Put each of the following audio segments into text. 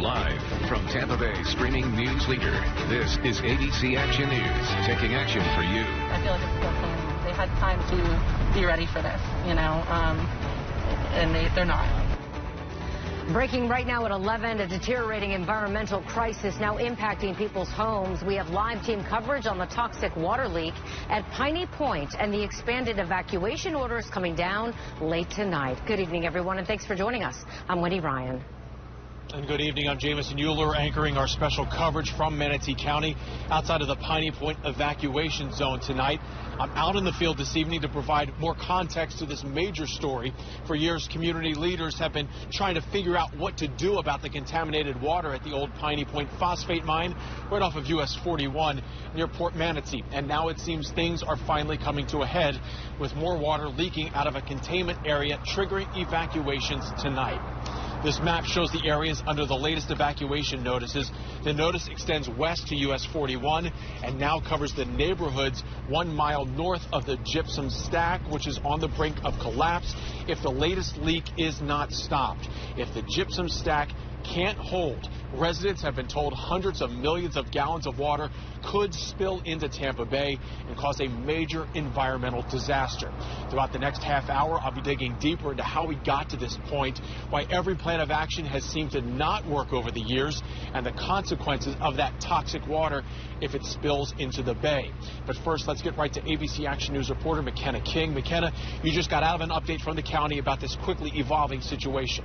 Live from Tampa Bay streaming news leader, this is ABC Action News, taking action for you. I feel like it's still planning. They had time to be ready for this, and they're not. Breaking right now at 11, a deteriorating environmental crisis now impacting people's homes. We have live team coverage on the toxic water leak at Piney Point and the expanded evacuation orders coming down late tonight. Good evening, everyone, and thanks for joining us. I'm Wendy Ryan. And good evening, I'm Jameson Euler, anchoring our special coverage from Manatee County outside of the Piney Point evacuation zone tonight. I'm out in the field this evening to provide more context to this major story. For years, community leaders have been trying to figure out what to do about the contaminated water at the old Piney Point phosphate mine right off of US 41 near Port Manatee. And now it seems things are finally coming to a head with more water leaking out of a containment area, triggering evacuations tonight. This map shows the areas under the latest evacuation notices. The notice extends west to US 41 and now covers the neighborhoods 1 mile north of the gypsum stack, which is on the brink of collapse if the latest leak is not stopped. If the gypsum stack can't hold, residents have been told hundreds of millions of gallons of water could spill into Tampa Bay and cause a major environmental disaster. Throughout the next half hour, I'll be digging deeper into how we got to this point, why every plan of action has seemed to not work over the years, and the consequences of that toxic water if it spills into the bay. But first, let's get right to ABC Action News reporter McKenna King. McKenna, you just got out of an update from the county about this quickly evolving situation.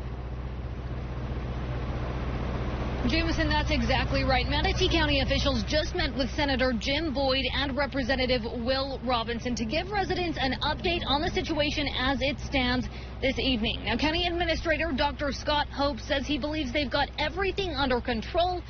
Jameson, that's exactly right. Manatee County officials just met with Senator Jim Boyd and Representative Will Robinson to give residents an update on the situation as it stands this evening. Now, County Administrator Dr. Scott Hope says he believes they've got everything under control.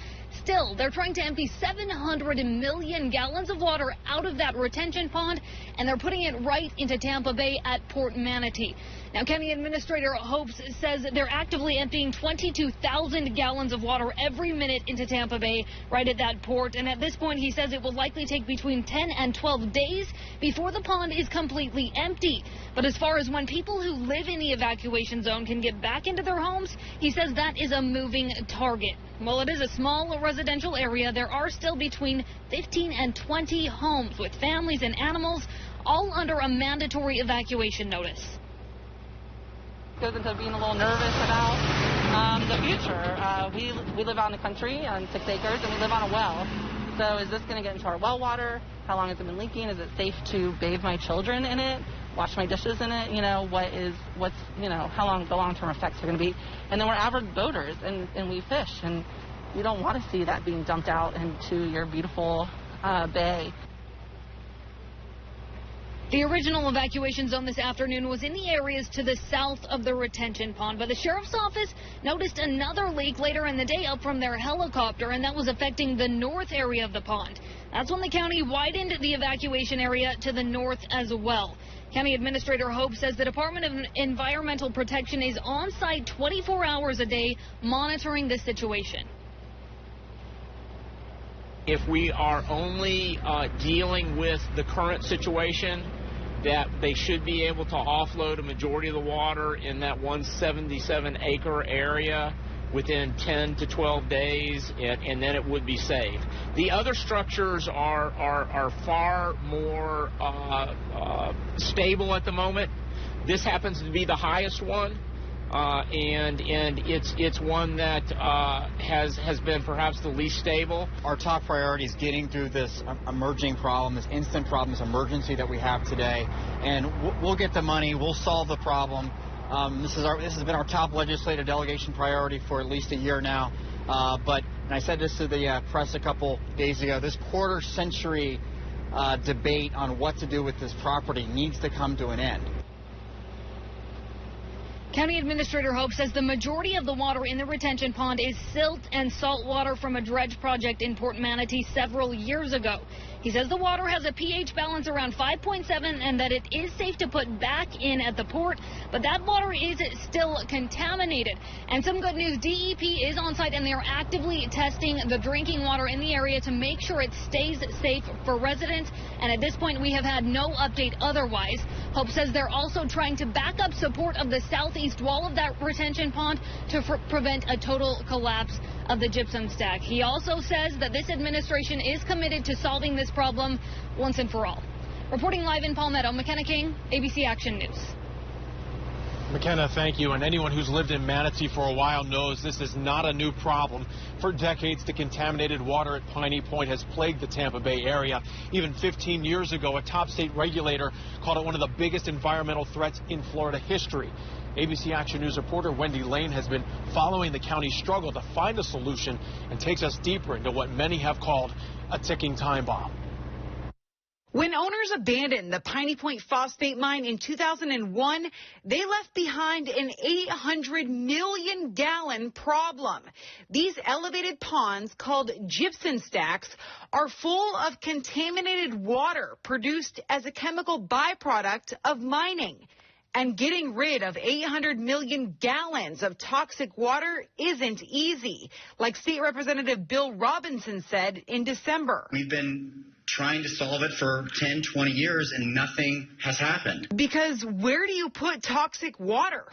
Still, they're trying to empty 700 million gallons of water out of that retention pond, and they're putting it right into Tampa Bay at Port Manatee. Now, County Administrator Hope says they're actively emptying 22,000 gallons of water every minute into Tampa Bay right at that port. And at this point, he says it will likely take between 10 and 12 days before the pond is completely empty. But as far as when people who live in the evacuation zone can get back into their homes, he says that is a moving target. While it is a small residential area, there are still between 15 and 20 homes with families and animals, all under a mandatory evacuation notice. Goes into being a little nervous about the future. We live out in the country on 6 acres, and we live on a well. So is this going to get into our well water? How long has it been leaking? Is it safe to bathe my children in it? Wash my dishes in it? How long the long-term effects are going to be? And then we're avid boaters, and we fish, and you don't want to see that being dumped out into your beautiful bay. The original evacuation zone this afternoon was in the areas to the south of the retention pond, but the sheriff's office noticed another leak later in the day up from their helicopter, and that was affecting the north area of the pond. That's when the county widened the evacuation area to the north as well. County Administrator Hope says the Department of Environmental Protection is on site 24 hours a day monitoring this situation. If we are only dealing with the current situation, that they should be able to offload a majority of the water in that 177-acre area within 10 to 12 days, and then it would be saved. The other structures are far more stable at the moment. This happens to be the highest one. And it's one that has been perhaps the least stable. Our top priority is getting through this emerging problem, this instant problem, this emergency that we have today, and we'll get the money. We'll solve the problem. This has been our top legislative delegation priority for at least a year now. And I said this to the press a couple days ago. This quarter-century debate on what to do with this property needs to come to an end. County Administrator Hope says the majority of the water in the retention pond is silt and salt water from a dredge project in Port Manatee several years ago. He says the water has a pH balance around 5.7 and that it is safe to put back in at the port, but that water is still contaminated. And some good news, DEP is on site and they are actively testing the drinking water in the area to make sure it stays safe for residents. And at this point, we have had no update otherwise. Hope says they're also trying to back up support of the southeast wall of that retention pond to prevent a total collapse of the gypsum stack. He also says that this administration is committed to solving this problem once and for all. Reporting live in Palmetto, McKenna King, ABC Action News. McKenna, thank you. And anyone who's lived in Manatee for a while knows this is not a new problem. For decades, the contaminated water at Piney Point has plagued the Tampa Bay area. Even 15 years ago, a top state regulator called it one of the biggest environmental threats in Florida history. ABC Action News reporter Wendy Lane has been following the county's struggle to find a solution and takes us deeper into what many have called a ticking time bomb. When owners abandoned the Piney Point phosphate mine in 2001, they left behind an 800 million gallon problem. These elevated ponds, called gypsum stacks, are full of contaminated water produced as a chemical byproduct of mining. And getting rid of 800 million gallons of toxic water isn't easy, like State Representative Bill Robinson said in December. We've been trying to solve it for 10, 20 years, and nothing has happened. Because where do you put toxic water?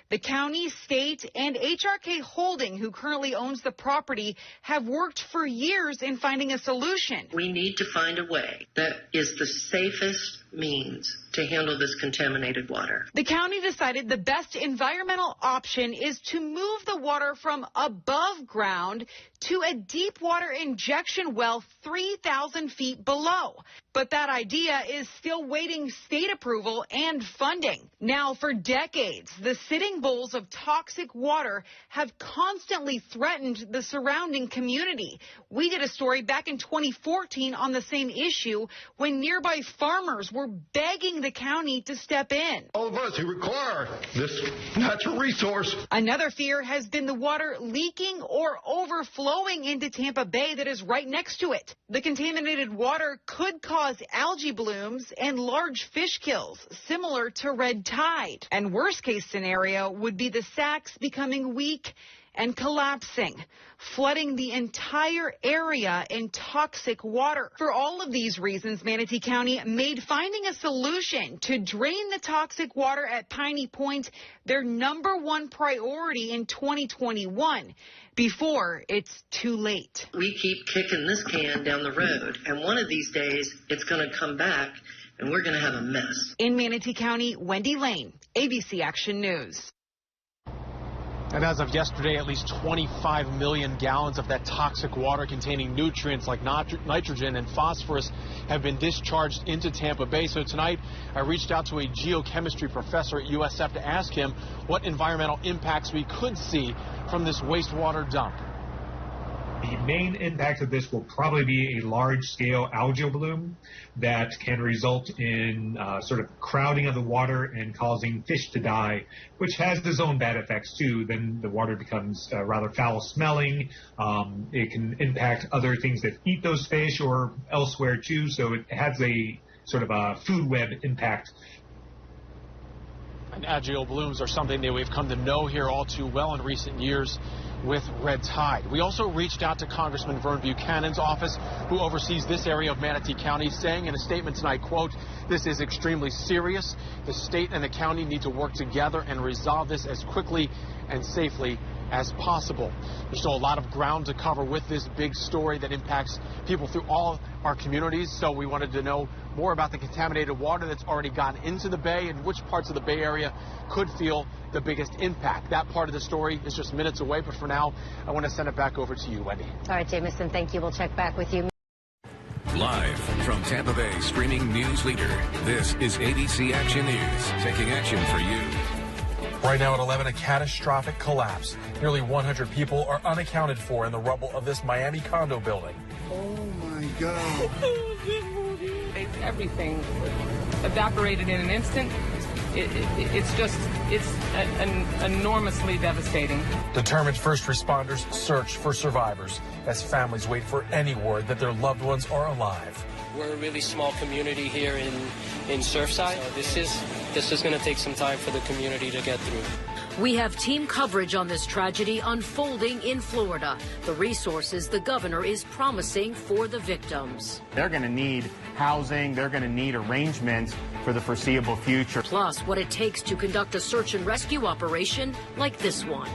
The county, state, and HRK Holding, who currently owns the property, have worked for years in finding a solution. We need to find a way that is the safest means to handle this contaminated water. The county decided the best environmental option is to move the water from above ground to a deep water injection well 3,000 feet below. But that idea is still waiting state approval and funding. Now, for decades, the sitting bowls of toxic water have constantly threatened the surrounding community. We did a story back in 2014 on the same issue when nearby farmers were begging the county to step in. All of us who require this natural resource. Another fear has been the water leaking or overflowing into Tampa Bay that is right next to it. The contaminated water could cause algae blooms and large fish kills, similar to red tide. And worst case scenario would be the sacks becoming weak and collapsing, flooding the entire area in toxic water. For all of these reasons, Manatee County made finding a solution to drain the toxic water at Piney Point their #1 priority in 2021, before it's too late. We keep kicking this can down the road, and one of these days it's going to come back, and we're going to have a mess. In Manatee County, Wendy Lane, ABC Action News. And as of yesterday, at least 25 million gallons of that toxic water containing nutrients like nitrogen and phosphorus have been discharged into Tampa Bay. So tonight, I reached out to a geochemistry professor at USF to ask him what environmental impacts we could see from this wastewater dump. The main impact of this will probably be a large-scale algal bloom that can result in sort of crowding of the water and causing fish to die, which has its own bad effects too. Then the water becomes rather foul-smelling. It can impact other things that eat those fish or elsewhere too. So it has a sort of a food web impact. And algal blooms are something that we've come to know here all too well in recent years with red tide. We also reached out to Congressman Vern Buchanan's office, who oversees this area of Manatee County, saying in a statement tonight, quote, "This is extremely serious. The state and the county need to work together and resolve this as quickly and safely as possible." There's still a lot of ground to cover with this big story that impacts people through all our communities. So we wanted to know more about the contaminated water that's already gotten into the Bay and which parts of the Bay Area could feel the biggest impact. That part of the story is just minutes away, but for now, I want to send it back over to you, Wendy. All right, Jameson, thank you. We'll check back with you. Live from Tampa Bay streaming news leader, this is ABC Action News, taking action for you. Right now at 11, a catastrophic collapse. Nearly 100 people are unaccounted for in the rubble of this Miami condo building. Oh my God. Everything evaporated in an instant. It's enormously devastating. Determined first responders search for survivors as families wait for any word that their loved ones are alive. We're a really small community here in Surfside. So this is going to take some time for the community to get through. We have team coverage on this tragedy unfolding in Florida. The resources the governor is promising for the victims. They're going to need housing. They're going to need arrangements for the foreseeable future. Plus, what it takes to conduct a search and rescue operation like this one.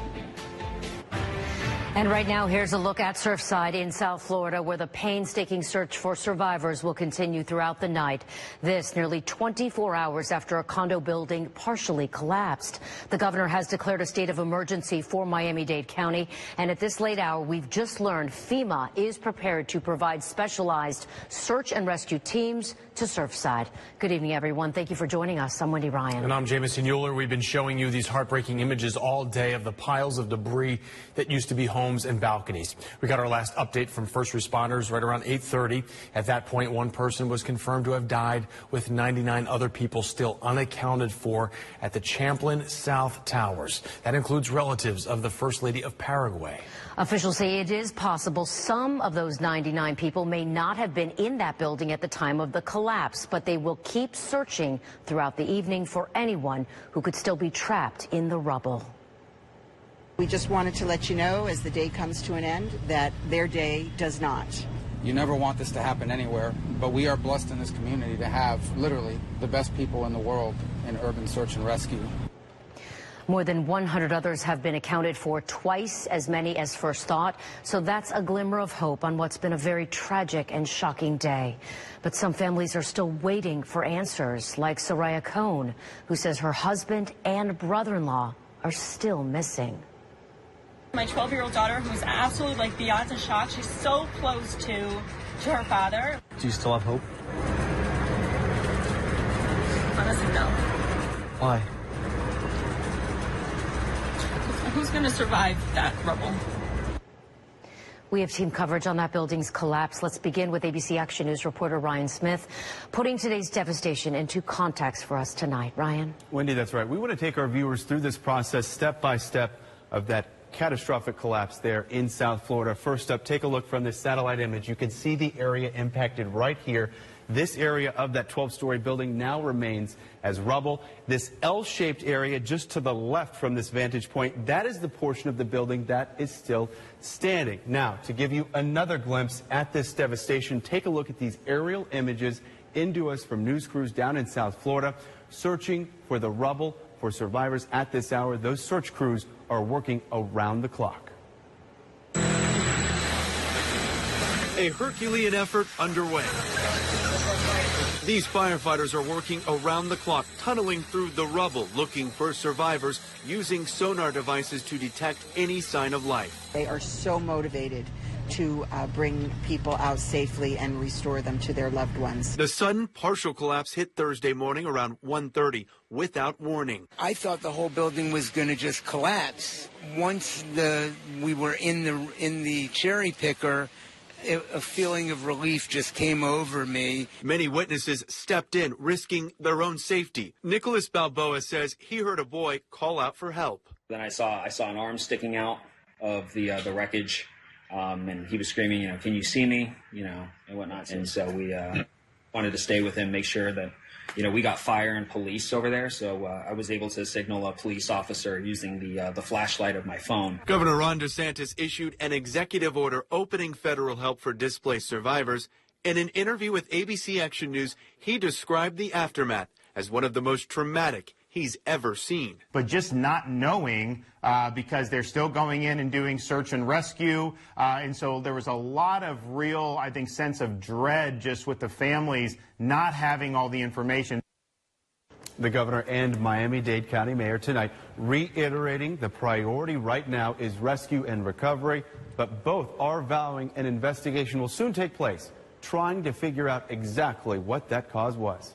And right now, here's a look at Surfside in South Florida, where the painstaking search for survivors will continue throughout the night. This nearly 24 hours after a condo building partially collapsed. The governor has declared a state of emergency for Miami-Dade County. And at this late hour, we've just learned FEMA is prepared to provide specialized search and rescue teams to Surfside. Good evening, everyone. Thank you for joining us. I'm Wendy Ryan. And I'm Jamison Euler. We've been showing you these heartbreaking images all day of the piles of debris that used to be homes and balconies. We got our last update from first responders right around 8:30. At that point, one person was confirmed to have died, with 99 other people still unaccounted for at the Champlain South Towers. That includes relatives of the First Lady of Paraguay. Officials say it is possible some of those 99 people may not have been in that building at the time of the collapse, but they will keep searching throughout the evening for anyone who could still be trapped in the rubble. We just wanted to let you know, as the day comes to an end, that their day does not. You never want this to happen anywhere, but we are blessed in this community to have literally the best people in the world in urban search and rescue. More than 100 others have been accounted for, twice as many as first thought. So that's a glimmer of hope on what's been a very tragic and shocking day. But some families are still waiting for answers, like Soraya Cohn, who says her husband and brother-in-law are still missing. My 12-year-old daughter, who's absolutely beyond in shock. She's so close to her father. Do you still have hope? Honestly, no. Why? Who's going to survive that rubble? We have team coverage on that building's collapse. Let's begin with ABC Action News reporter Ryan Smith, putting today's devastation into context for us tonight. Ryan? Wendy, that's right. We want to take our viewers through this process step by step of that catastrophic collapse there in South Florida. First up, take a look from this satellite image. You can see the area impacted right here. This area of that 12-story building now remains as rubble. This L-shaped area just to the left from this vantage point, that is the portion of the building that is still standing. Now, to give you another glimpse at this devastation, take a look at these aerial images into us from news crews down in South Florida, searching for the rubble for survivors at this hour. Those search crews are working around the clock. A Herculean effort underway. These firefighters are working around the clock, tunneling through the rubble, looking for survivors, using sonar devices to detect any sign of life. They are so motivated to bring people out safely and restore them to their loved ones. The sudden partial collapse hit Thursday morning around 1:30 without warning. I thought the whole building was going to just collapse. Once we were in the cherry picker, a feeling of relief just came over me. Many witnesses stepped in, risking their own safety. Nicholas Balboa says he heard a boy call out for help. Then I saw an arm sticking out of the wreckage. And he was screaming, can you see me, and whatnot. And so we wanted to stay with him, make sure that, we got fire and police over there. So I was able to signal a police officer using the flashlight of my phone. Governor Ron DeSantis issued an executive order opening federal help for displaced survivors. In an interview with ABC Action News, he described the aftermath as one of the most traumatic he's ever seen. But just not knowing, because they're still going in and doing search and rescue. And so there was a lot of real, I think, sense of dread just with the families not having all the information. The governor and Miami-Dade County mayor tonight reiterating the priority right now is rescue and recovery, but both are vowing an investigation will soon take place, trying to figure out exactly what that cause was.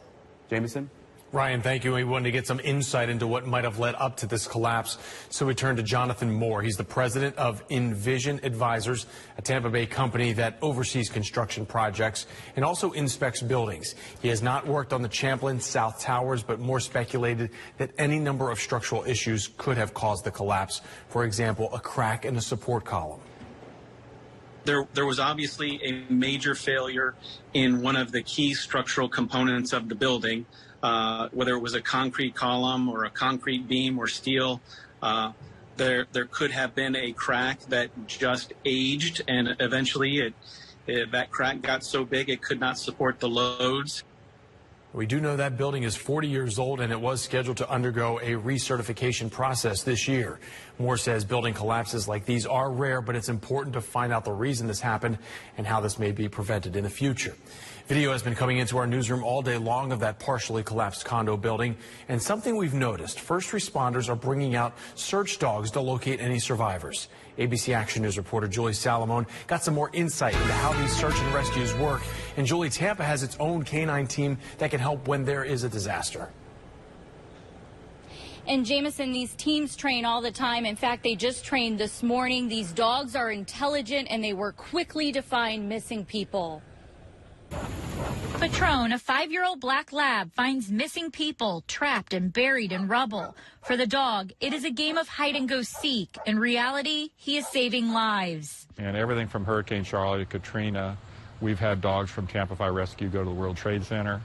Jamison? Ryan, thank you. We wanted to get some insight into what might have led up to this collapse. So we turn to Jonathan Moore. He's the president of Envision Advisors, a Tampa Bay company that oversees construction projects and also inspects buildings. He has not worked on the Champlain South Towers, but more speculated that any number of structural issues could have caused the collapse. For example, a crack in a support column. There was obviously a major failure in one of the key structural components of the building. Whether it was a concrete column or a concrete beam or steel, there could have been a crack that just aged, and eventually that crack got so big it could not support the loads. We do know that building is 40 years old, and it was scheduled to undergo a recertification process this year. Moore says building collapses like these are rare, but it's important to find out the reason this happened and how this may be prevented in the future. Video has been coming into our newsroom all day long of that partially collapsed condo building, and something we've noticed: first responders are bringing out search dogs to locate any survivors. ABC Action News reporter Julie Salomon got some more insight into how these search and rescues work. And Julie, Tampa has its own canine team that can help when there is a disaster. And Jameson, these teams train all the time. In fact, they just trained this morning. These dogs are intelligent and they work quickly to find missing people. Patron, a 5-year-old black lab, finds missing people trapped and buried in rubble. For the dog, it is a game of hide and go seek. In reality, he is saving lives. And everything from Hurricane Charlotte to Katrina, we've had dogs from Tampa Fire Rescue go to the World Trade Center.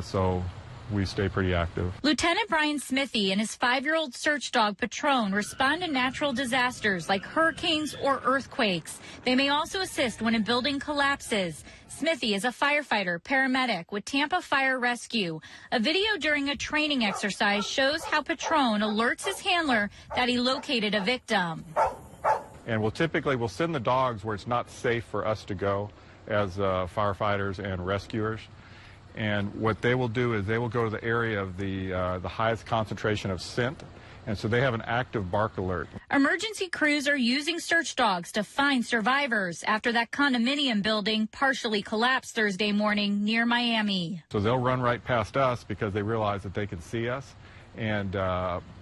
So we stay pretty active. Lieutenant Brian Smithy and his 5-year-old search dog Patron respond to natural disasters like hurricanes or earthquakes. They may also assist when a building collapses. Smithy is a firefighter paramedic with Tampa Fire Rescue. A video during a training exercise shows how Patron alerts his handler that he located a victim. And we'll send the dogs where it's not safe for us to go as firefighters and rescuers. And what they will do is they will go to the area of the highest concentration of scent, and so they have an active bark alert. Emergency crews are using search dogs to find survivors after that condominium building partially collapsed Thursday morning near Miami. So they'll run right past us because they realize that they can see us, and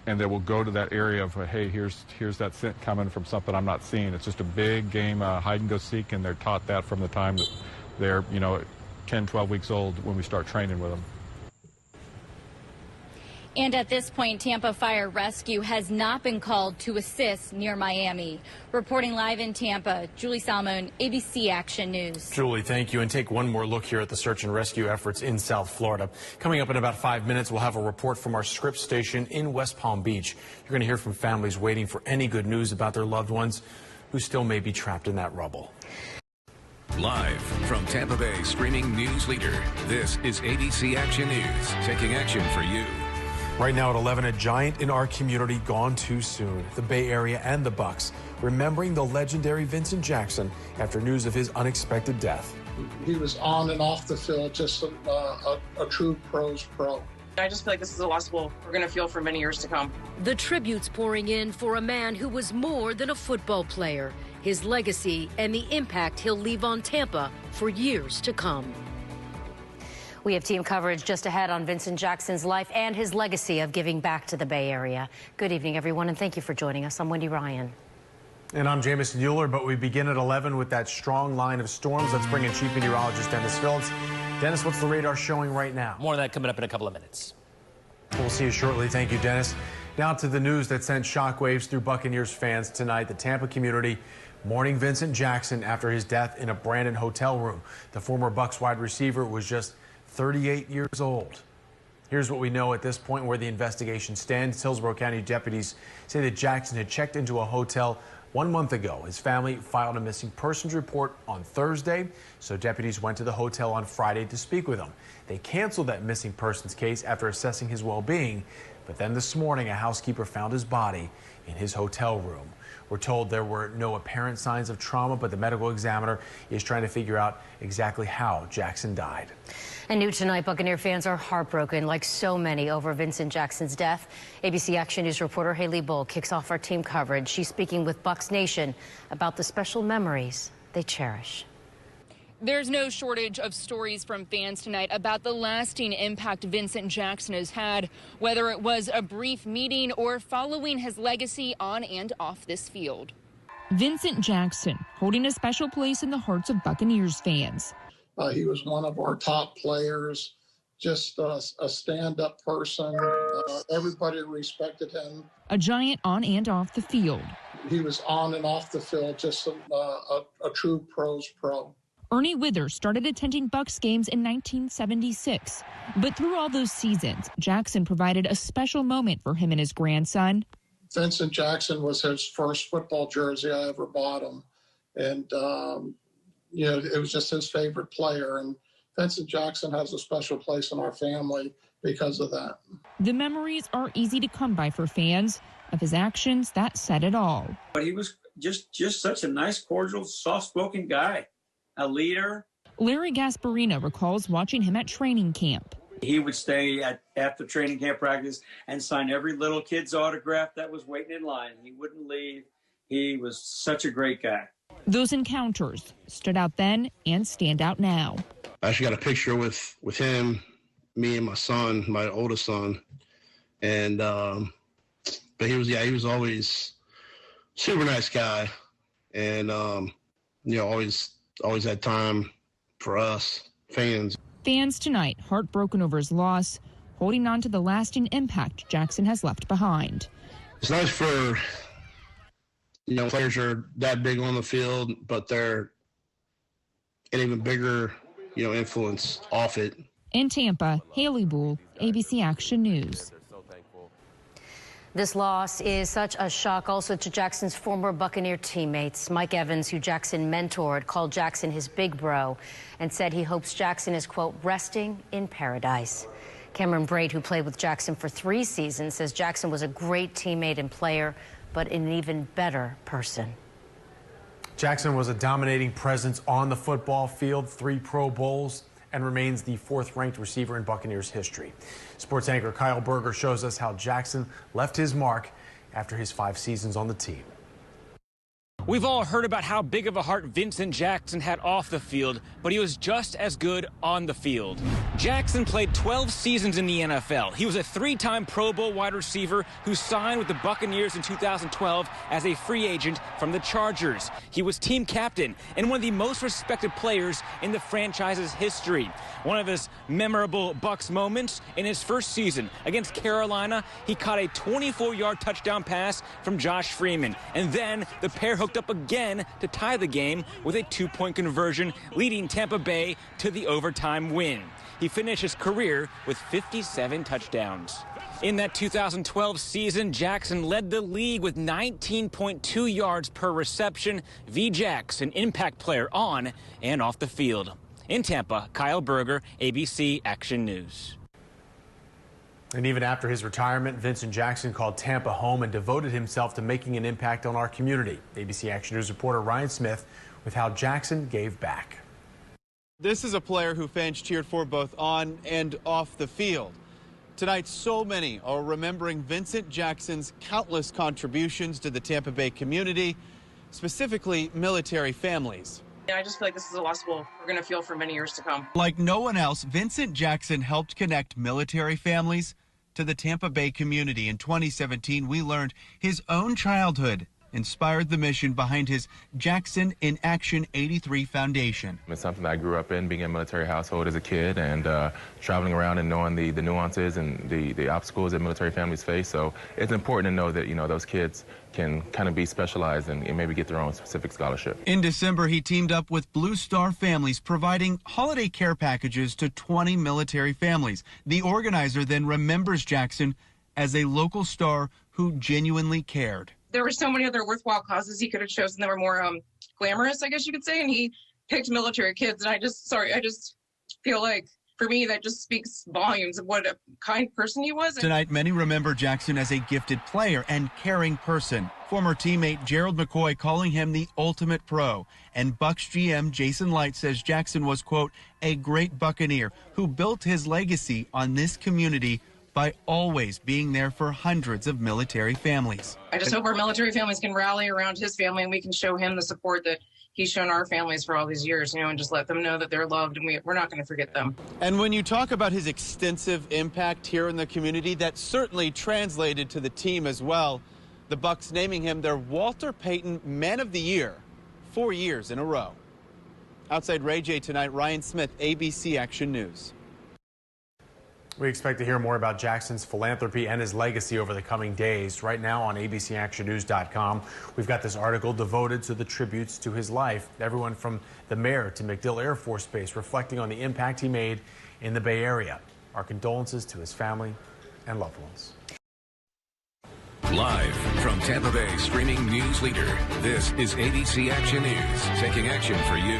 they will go to that area of, hey, here's that scent coming from something I'm not seeing. It's just a big game, hide and go seek, and they're taught that from the time that they're 10, 12 weeks old when we start training with them. And at this point, Tampa Fire Rescue has not been called to assist near Miami. Reporting live in Tampa, Julie Salmon, ABC Action News. Julie, thank you. And take one more look here at the search and rescue efforts in South Florida. Coming up in about 5 minutes, we'll have a report from our Scripps station in West Palm Beach. You're going to hear from families waiting for any good news about their loved ones who still may be trapped in that rubble. Live from Tampa Bay streaming news leader, this is ABC Action News, taking action for you. Right now at 11, a giant in our community gone too soon. The Bay Area and the Bucs remembering the legendary Vincent Jackson after news of his unexpected death. He was on and off the field, just a true pro's pro. I just feel like this is a loss we're going to feel for many years to come. The tributes pouring in for a man who was more than a football player, his legacy and the impact he'll leave on Tampa for years to come. We have team coverage just ahead on Vincent Jackson's life and his legacy of giving back to the Bay Area. Good evening, everyone, and thank you for joining us. I'm Wendy Ryan. And I'm Jamison Euler, but we begin at 11 with that strong line of storms. Let's bring in Chief Meteorologist Dennis Phillips. Dennis, what's the radar showing right now? More of that coming up in a couple of minutes. We'll see you shortly. Thank you, Dennis. Now to the news that sent shockwaves through Buccaneers fans tonight. The Tampa community mourning Vincent Jackson after his death in a Brandon hotel room. The former Bucs wide receiver was just 38 years old. Here's what we know at this point where the investigation stands. Hillsborough County deputies say that Jackson had checked into a hotel 1 month ago. His family filed a missing persons report on Thursday, so deputies went to the hotel on Friday to speak with him. They canceled that missing persons case after assessing his well-being, but then this morning a housekeeper found his body in his hotel room. We're told there were no apparent signs of trauma, but the medical examiner is trying to figure out exactly how Jackson died. And new tonight, Buccaneer fans are heartbroken, like so many, over Vincent Jackson's death. ABC Action News reporter Haley Bull kicks off our team coverage. She's speaking with Bucs Nation about the special memories they cherish. There's no shortage of stories from fans tonight about the lasting impact Vincent Jackson has had, whether it was a brief meeting or following his legacy on and off this field. Vincent Jackson holding a special place in the hearts of Buccaneers fans. He was one of our top players, just a stand-up person. Everybody respected him. A giant on and off the field. He was on and off the field, just a true pro's pro. Ernie Withers started attending Bucs games in 1976. But through all those seasons, Jackson provided a special moment for him and his grandson. Vincent Jackson was his first football jersey I ever bought him. And, it was just his favorite player. And Vincent Jackson has a special place in our family because of that. The memories are easy to come by for fans. Of his actions, that said it all. But he was just such a nice, cordial, soft-spoken guy, a leader. Larry Gasparino recalls watching him at training camp. He would stay after training camp practice and sign every little kid's autograph that was waiting in line. He wouldn't leave. He was such a great guy. Those encounters stood out then and stand out now. I actually got a picture with him, me and my son, my oldest son. And, but he was always super nice guy. And, always had time for us fans. Fans tonight heartbroken over his loss, holding on to the lasting impact Jackson has left behind. It's nice for, players are that big on the field, but they're an even bigger, influence off it. In Tampa, Haley Bull, ABC Action News. This loss is such a shock also to Jackson's former Buccaneer teammates. Mike Evans, who Jackson mentored, called Jackson his big bro and said he hopes Jackson is, quote, resting in paradise. Cameron Braid, who played with Jackson for 3 seasons, says Jackson was a great teammate and player, but an even better person. Jackson was a dominating presence on the football field, 3 Pro Bowls, and remains the 4th-ranked receiver in Buccaneers history. Sports anchor Kyle Berger shows us how Jackson left his mark after his 5 seasons on the team. We've all heard about how big of a heart Vincent Jackson had off the field, but he was just as good on the field. Jackson played 12 seasons in the NFL. He was a 3-time Pro Bowl wide receiver who signed with the Buccaneers in 2012 as a free agent from the Chargers. He was team captain and one of the most respected players in the franchise's history. One of his memorable Bucs moments in his first season against Carolina, he caught a 24-yard touchdown pass from Josh Freeman, and then the pair hooked up again to tie the game with a 2-point conversion, leading Tampa Bay to the overtime win. He finished his career with 57 touchdowns. In that 2012 season, Jackson led the league with 19.2 yards per reception. V-Jax, an impact player on and off the field. In Tampa, Kyle Berger, ABC Action News. And even after his retirement, Vincent Jackson called Tampa home and devoted himself to making an impact on our community. ABC Action News reporter Ryan Smith with how Jackson gave back. This is a player who fans cheered for both on and off the field. Tonight, so many are remembering Vincent Jackson's countless contributions to the Tampa Bay community, specifically military families. I just feel like this is a loss we're going to feel for many years to come. Like no one else, Vincent Jackson helped connect military families to the Tampa Bay community. In 2017, we learned his own childhood inspired the mission behind his Jackson in Action 83 Foundation. It's something that I grew up in, being in a military household as a kid, and traveling around and knowing the nuances and the obstacles that military families face. So it's important to know that, those kids can kind of be specialized and maybe get their own specific scholarship. In December, he teamed up with Blue Star Families, providing holiday care packages to 20 military families. The organizer then remembers Jackson as a local star who genuinely cared. There were so many other worthwhile causes he could have chosen that were more glamorous, I guess you could say, and he picked military kids. And I just feel like, for me, that just speaks volumes of what a kind person he was. Tonight, many remember Jackson as a gifted player and caring person. Former teammate Gerald McCoy calling him the ultimate pro. And Bucs GM Jason Light says Jackson was, quote, a great Buccaneer who built his legacy on this community by always being there for hundreds of military families. I just hope our military families can rally around his family and we can show him the support that he's shown our families for all these years, and just let them know that they're loved, and we're not going to forget them. And when you talk about his extensive impact here in the community, that certainly translated to the team as well. The Bucs naming him their Walter Payton Man of the Year 4 years in a row. Outside Ray J tonight, Ryan Smith, ABC Action News. We expect to hear more about Jackson's philanthropy and his legacy over the coming days. Right now on abcactionnews.com, we've got this article devoted to the tributes to his life. Everyone from the mayor to MacDill Air Force Base reflecting on the impact he made in the Bay Area. Our condolences to his family and loved ones. Live from Tampa Bay streaming news leader, this is ABC Action News, taking action for you.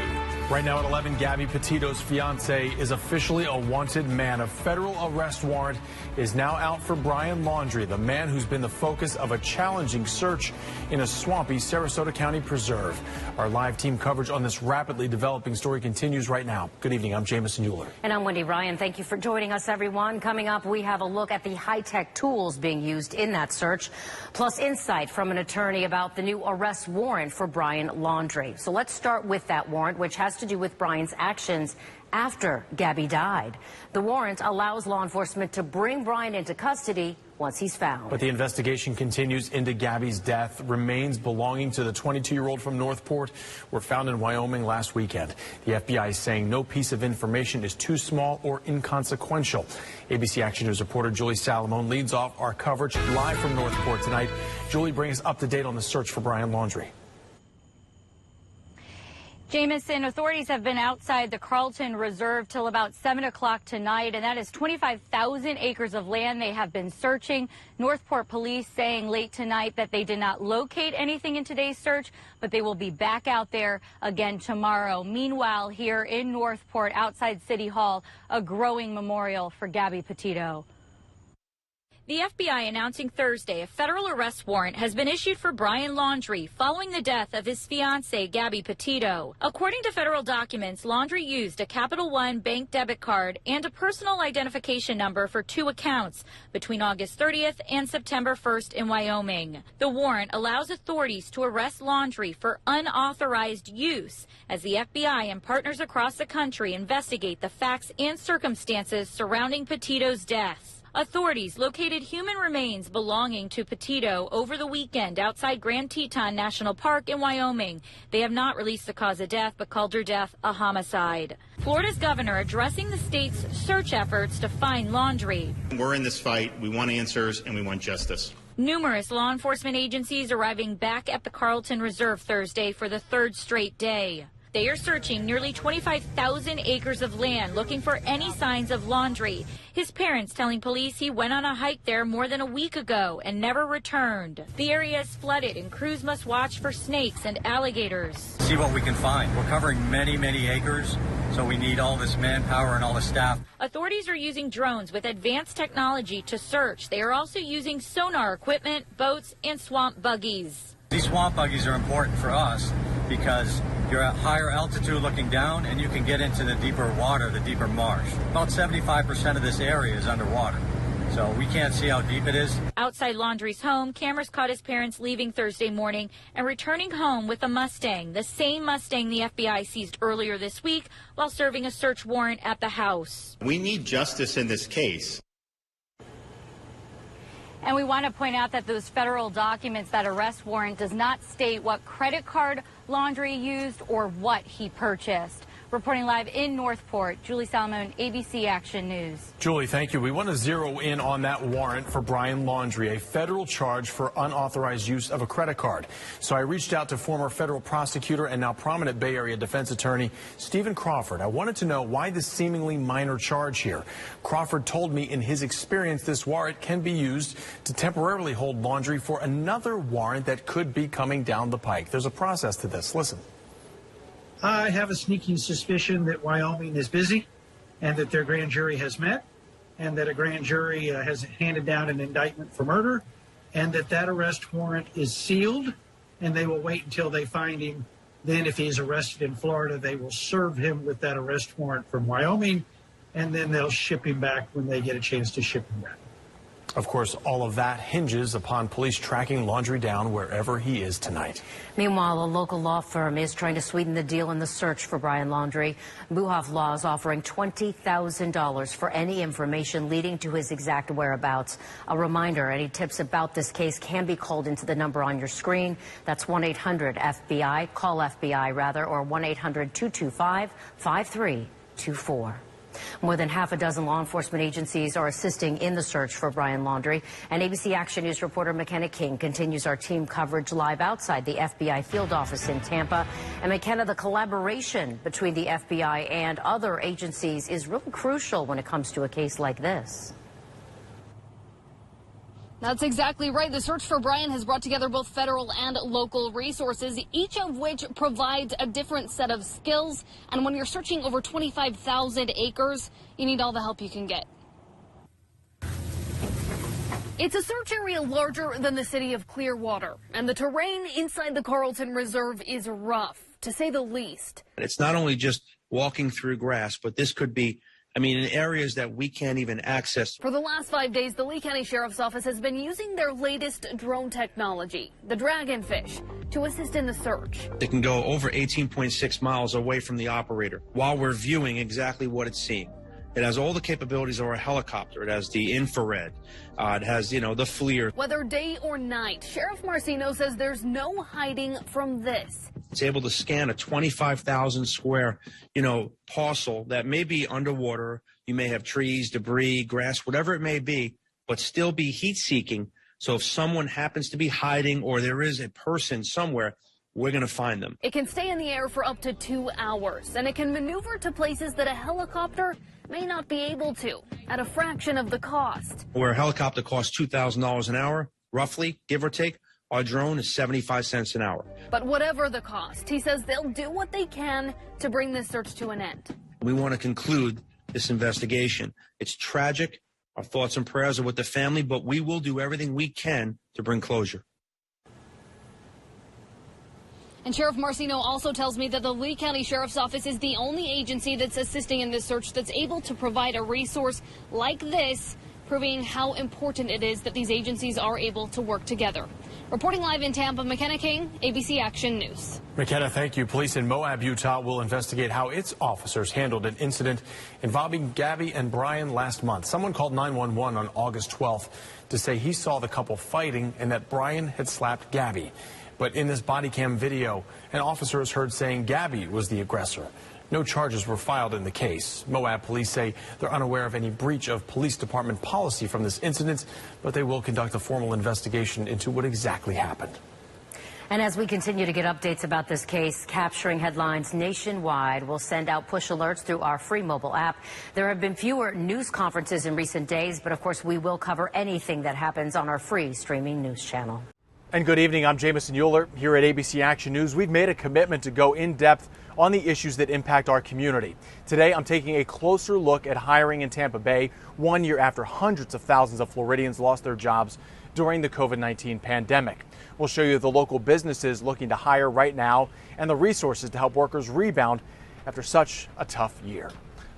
Right now at 11, Gabby Petito's fiance is officially a wanted man. A federal arrest warrant is now out for Brian Laundrie, the man who's been the focus of a challenging search in a swampy Sarasota County preserve. Our live team coverage on this rapidly developing story continues right now. Good evening. I'm Jamison Euler. And I'm Wendy Ryan. Thank you for joining us, everyone. Coming up, we have a look at the high-tech tools being used in that search, plus insight from an attorney about the new arrest warrant for Brian Laundrie. So let's start with that warrant, which has to do with Brian's actions after Gabby died. The warrant allows law enforcement to bring Brian into custody once he's found. But the investigation continues into Gabby's death. Remains belonging to the 22-year-old from Northport were found in Wyoming last weekend. The FBI is saying no piece of information is too small or inconsequential. ABC Action News reporter Julie Salamone leads off our coverage live from Northport tonight. Julie, bring us up to date on the search for Brian Laundrie. Jamison, authorities have been outside the Carlton Reserve till about 7 o'clock tonight, and that is 25,000 acres of land they have been searching. Northport police saying late tonight that they did not locate anything in today's search, but they will be back out there again tomorrow. Meanwhile, here in Northport, outside City Hall, a growing memorial for Gabby Petito. The FBI announcing Thursday a federal arrest warrant has been issued for Brian Laundrie following the death of his fiancée, Gabby Petito. According to federal documents, Laundrie used a Capital One bank debit card and a personal identification number for 2 accounts between August 30th and September 1st in Wyoming. The warrant allows authorities to arrest Laundrie for unauthorized use as the FBI and partners across the country investigate the facts and circumstances surrounding Petito's death. Authorities located human remains belonging to Petito over the weekend outside Grand Teton National Park in Wyoming. They have not released the cause of death, but called her death a homicide. Florida's governor addressing the state's search efforts to find Laundrie. We're in this fight. We want answers and we want justice. Numerous law enforcement agencies arriving back at the Carlton Reserve Thursday for the 3rd straight day. They are searching nearly 25,000 acres of land looking for any signs of Laundrie. His parents telling police he went on a hike there more than a week ago and never returned. The area is flooded and crews must watch for snakes and alligators. See what we can find. We're covering many acres, so we need all this manpower and all the staff. Authorities are using drones with advanced technology to search. They are also using sonar equipment, boats, and swamp buggies. These swamp buggies are important for us because you're at higher altitude looking down and you can get into the deeper water, the deeper marsh. About 75% of this area is underwater, so we can't see how deep it is. Outside Laundrie's home, cameras caught his parents leaving Thursday morning and returning home with a Mustang, the same Mustang the FBI seized earlier this week while serving a search warrant at the house. We need justice in this case. And we want to point out that those federal documents, that arrest warrant, does not state what credit card Laundrie used or what he purchased. Reporting live in Northport, Julie Salamone, ABC Action News. Julie, thank you. We want to zero in on that warrant for Brian Laundrie, a federal charge for unauthorized use of a credit card. So I reached out to former federal prosecutor and now prominent Bay Area defense attorney Stephen Crawford. I wanted to know why this seemingly minor charge here. Crawford told me in his experience this warrant can be used to temporarily hold Laundrie for another warrant that could be coming down the pike. There's a process to this. Listen. I have a sneaking suspicion that Wyoming is busy and that their grand jury has met and that a grand jury has handed down an indictment for murder and that arrest warrant is sealed and they will wait until they find him. Then if he's arrested in Florida, they will serve him with that arrest warrant from Wyoming and then they'll ship him back when they get a chance to ship him back. Of course, all of that hinges upon police tracking Laundrie down wherever he is tonight. Meanwhile, a local law firm is trying to sweeten the deal in the search for Brian Laundrie. Buhoff Law is offering $20,000 for any information leading to his exact whereabouts. A reminder, any tips about this case can be called into the number on your screen. That's 1-800-FBI, call FBI rather, or 1-800-225-5324. More than half a dozen law enforcement agencies are assisting in the search for Brian Laundrie. And ABC Action News reporter McKenna King continues our team coverage live outside the FBI field office in Tampa. And McKenna, the collaboration between the FBI and other agencies is really crucial when it comes to a case like this. That's exactly right. The search for Brian has brought together both federal and local resources, each of which provides a different set of skills. And when you're searching over 25,000 acres, you need all the help you can get. It's a search area larger than the city of Clearwater, and the terrain inside the Carlton Reserve is rough, to say the least. It's not only just walking through grass, but this could be, in areas that we can't even access. For the last 5 days, the Lee County Sheriff's Office has been using their latest drone technology, the Dragonfish, to assist in the search. It can go over 18.6 miles away from the operator while we're viewing exactly what it's seeing. It has all the capabilities of a helicopter. It has the infrared. It has, the FLIR. Whether day or night, Sheriff Marcino says there's no hiding from this. It's able to scan a 25,000 square, parcel that may be underwater. You may have trees, debris, grass, whatever it may be, but still be heat seeking. So if someone happens to be hiding or there is a person somewhere, we're going to find them. It can stay in the air for up to 2 hours, and it can maneuver to places that a helicopter may not be able to, at a fraction of the cost. Where a helicopter costs $2,000 an hour, roughly, give or take, our drone is 75 cents an hour. But whatever the cost, he says they'll do what they can to bring this search to an end. We want to conclude this investigation. It's tragic. Our thoughts and prayers are with the family, but we will do everything we can to bring closure. And Sheriff Marcino also tells me that the Lee County Sheriff's Office is the only agency that's assisting in this search that's able to provide a resource like this, proving how important it is that these agencies are able to work together. Reporting live in Tampa, McKenna King, ABC Action News. McKenna, thank you. Police in Moab, Utah will investigate how its officers handled an incident involving Gabby and Brian last month. Someone called 911 on August 12th to say he saw the couple fighting and that Brian had slapped Gabby. But in this body cam video, an officer is heard saying Gabby was the aggressor. No charges were filed in the case. Moab police say they're unaware of any breach of police department policy from this incident, but they will conduct a formal investigation into what exactly happened. And as we continue to get updates about this case, capturing headlines nationwide, we'll send out push alerts through our free mobile app. There have been fewer news conferences in recent days, but of course we will cover anything that happens on our free streaming news channel. And good evening, I'm Jamison Euler here at ABC Action News. We've made a commitment to go in depth on the issues that impact our community. Today, I'm taking a closer look at hiring in Tampa Bay 1 year after hundreds of thousands of Floridians lost their jobs during the COVID-19 pandemic. We'll show you the local businesses looking to hire right now and the resources to help workers rebound after such a tough year.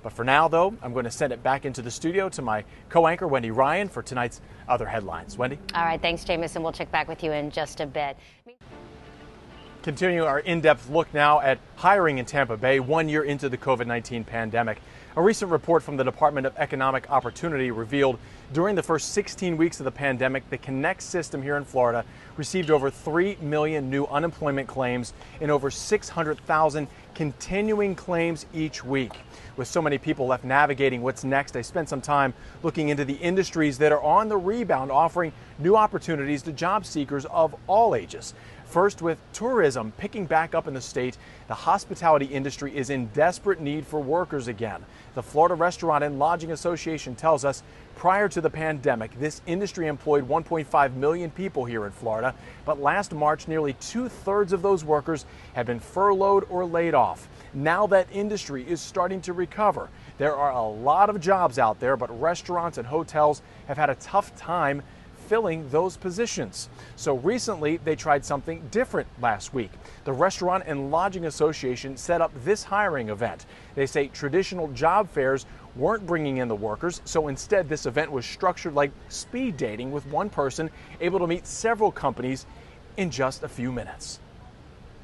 But for now, though, I'm going to send it back into the studio to my co-anchor, Wendy Ryan, for tonight's other headlines. Wendy? All right, thanks, Jamison. We'll check back with you in just a bit. Continuing our in-depth look now at hiring in Tampa Bay 1 year into the COVID-19 pandemic. A recent report from the Department of Economic Opportunity revealed during the first 16 weeks of the pandemic, the Connect system here in Florida received over 3 million new unemployment claims and over 600,000 continuing claims each week. With so many people left navigating what's next, I spent some time looking into the industries that are on the rebound, offering new opportunities to job seekers of all ages. First, with tourism picking back up in the state, the hospitality industry is in desperate need for workers again. The Florida Restaurant and Lodging Association tells us prior to the pandemic, this industry employed 1.5 million people here in Florida. But last March, nearly 2/3 of those workers had been furloughed or laid off. Now that industry is starting to recover. There are a lot of jobs out there, but restaurants and hotels have had a tough time filling those positions. So recently, they tried something different last week. The Restaurant and Lodging Association set up this hiring event. They say traditional job fairs weren't bringing in the workers, so instead this event was structured like speed dating, with one person able to meet several companies in just a few minutes.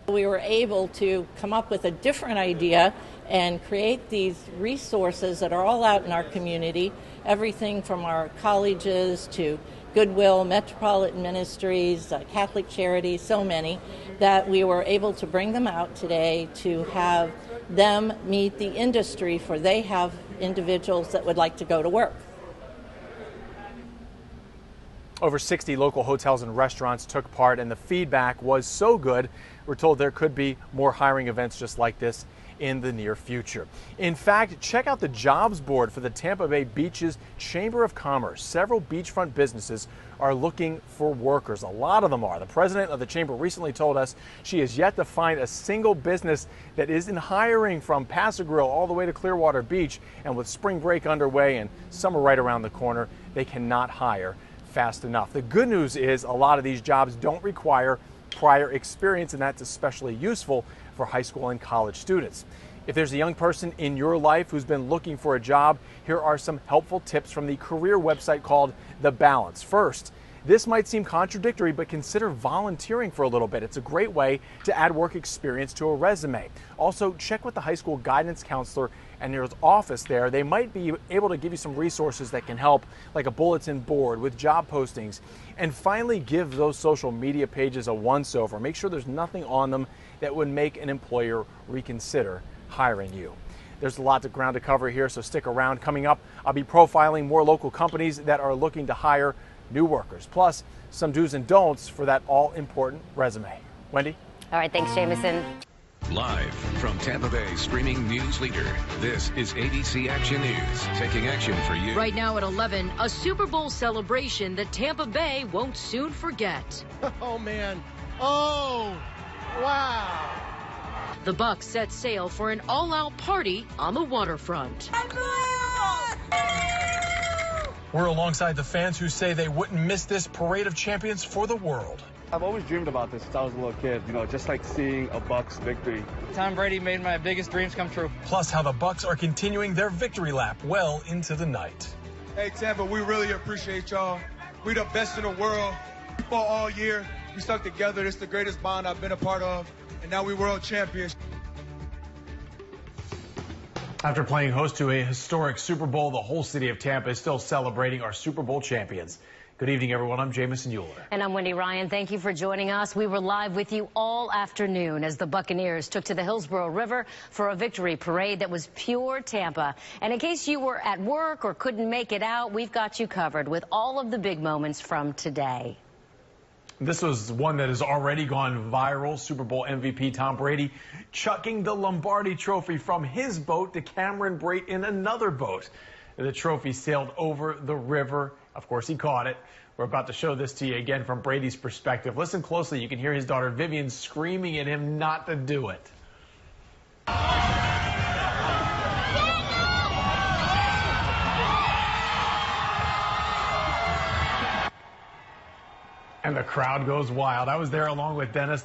We were able to come up with a different idea and create these resources that are all out in our community, everything from our colleges to Goodwill, Metropolitan Ministries, Catholic Charities, so many, that we were able to bring them out today to have them meet the industry, for they have individuals that would like to go to work. Over 60 local hotels and restaurants took part, and the feedback was so good, we're told there could be more hiring events just like this in the near future. In fact, check out the jobs board for the Tampa Bay Beaches Chamber of Commerce. Several beachfront businesses are looking for workers. A lot of them are. The president of the chamber recently told us she has yet to find a single business that isn't hiring, from Paso Grill all the way to Clearwater Beach. And with spring break underway and summer right around the corner, they cannot hire fast enough. The good news is a lot of these jobs don't require prior experience, and that's especially useful for high school and college students. If there's a young person in your life who's been looking for a job, here are some helpful tips from the career website called The Balance. First, this might seem contradictory, but consider volunteering for a little bit. It's a great way to add work experience to a resume. Also, check with the high school guidance counselor and your office there. They might be able to give you some resources that can help, like a bulletin board with job postings. And finally, give those social media pages a once-over. Make sure there's nothing on them that would make an employer reconsider hiring you. There's a lot of ground to cover here, so stick around. Coming up, I'll be profiling more local companies that are looking to hire new workers, plus some do's and don'ts for that all-important resume. Wendy? All right, thanks, Jameson. Live from Tampa Bay streaming news leader, this is ABC Action News, taking action for you. Right now at 11, a Super Bowl celebration that Tampa Bay won't soon forget. Oh, man. Oh, wow. The Bucs set sail for an all-out party on the waterfront. We're alongside the fans who say they wouldn't miss this parade of champions for the world. I've always dreamed about this since I was a little kid, just like seeing a Bucs victory. Tom Brady made my biggest dreams come true. Plus how the Bucs are continuing their victory lap well into the night. Hey, Tampa, we really appreciate y'all. We the best in the world. We fought all year. We stuck together. This is the greatest bond I've been a part of. And now we world champions. After playing host to a historic Super Bowl, the whole city of Tampa is still celebrating our Super Bowl champions. Good evening, everyone. I'm Jameson Euler. And I'm Wendy Ryan. Thank you for joining us. We were live with you all afternoon as the Buccaneers took to the Hillsborough River for a victory parade that was pure Tampa. And in case you were at work or couldn't make it out, we've got you covered with all of the big moments from today. This was one that has already gone viral. Super Bowl MVP Tom Brady chucking the Lombardi trophy from his boat to Cameron Brate in another boat. The trophy sailed over the river. Of course, he caught it. We're about to show this to you again from Brady's perspective. Listen closely. You can hear his daughter Vivian screaming at him not to do it. And the crowd goes wild. I was there along with Dennis.